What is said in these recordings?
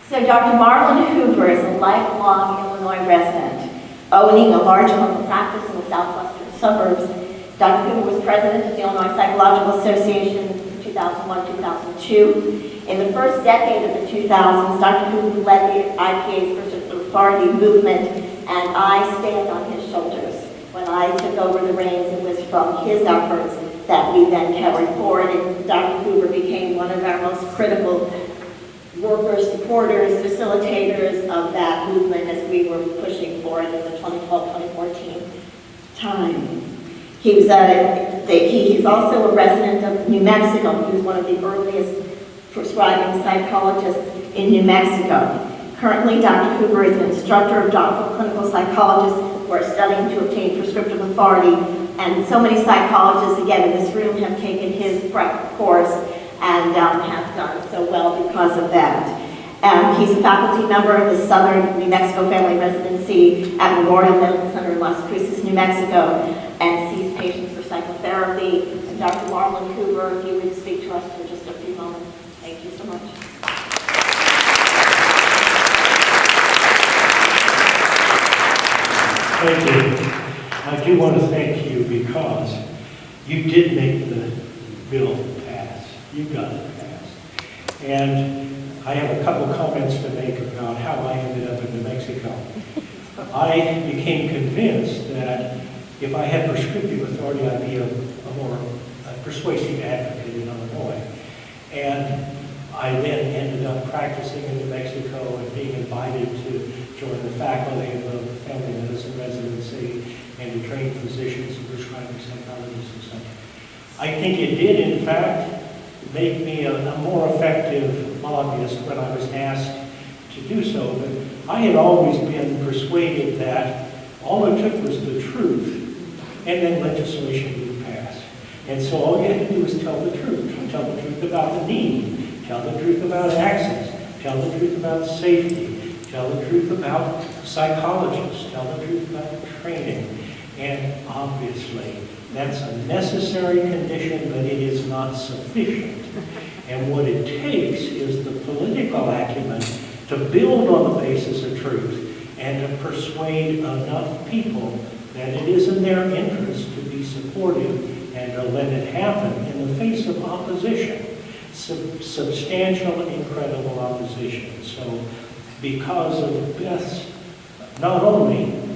So Dr. Marlin Hoover is a lifelong Illinois resident, owning a large clinical practice in the southwestern suburbs. Dr. Hoover was president of the Illinois Psychological Association in 2001-2002. In the first decade of the 2000s, Dr. Hoover led the IPA's prescriptive authority movement, and I stand on his shoulders. When I took over the reins, it was from his efforts that we then carried forward, and Dr. Hoover became one of our most critical workers, supporters, facilitators of that movement as we were pushing forward in the 2012-2014 time. He's also a resident of New Mexico. He was one of the earliest prescribing psychologists in New Mexico. Currently, Dr. Hoover is an instructor of doctoral clinical psychologists who are studying to obtain prescriptive authority, and so many psychologists, again, in this room have taken his prep course and have done so well because of that. He's a faculty member of the Southern New Mexico Family Residency at Memorial Medical Center in Las Cruces, New Mexico, and sees patients for psychotherapy. And Dr. Marlin Hoover, if you would speak to us for just a few moments. Thank you so much. Thank you. I do want to thank you because you did make the bill pass. You got it passed. And I have a couple comments to make about how I ended up in New Mexico. I became convinced that if I had prescriptive authority, I'd be a more persuasive advocate in Illinois. And I then ended up practicing in New Mexico and being invited to join the faculty of the family medicine residency and to train physicians and prescribing psychologists and such. I think it did, in fact, make me a more effective lobbyist when I was asked to do so. But I had always been persuaded that all it took was the truth, and then legislation would pass. And so all you had to do was tell the truth. Tell the truth about the need. Tell the truth about access. Tell the truth about safety. Tell the truth about psychologists. Tell the truth about training. And obviously, that's a necessary condition, but it is not sufficient. And what it takes is the political acumen to build on the basis of truth and to persuade enough people that it is in their interest to be supportive and to let it happen in the face of opposition. Substantial, incredible opposition. So because of Beth's not only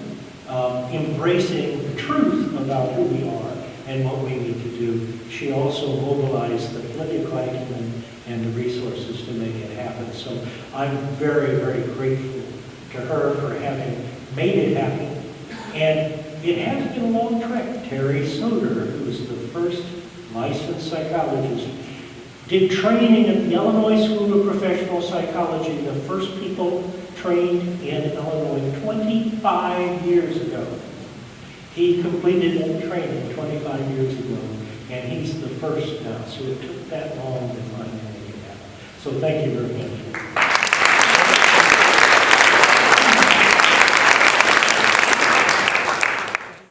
embracing the truth about who we are and what we need to do, she also mobilized the political acumen and the resources to make it happen. So I'm very, very grateful to her for having made it happen. And it has been a long trek. Terry Soder, who was the first licensed psychologist, did training at the Illinois School of Professional Psychology, the first people trained in Illinois 25 years ago. He completed that training 25 years ago, and he's the first now, so it took that long to finally make it happen. So thank you very much.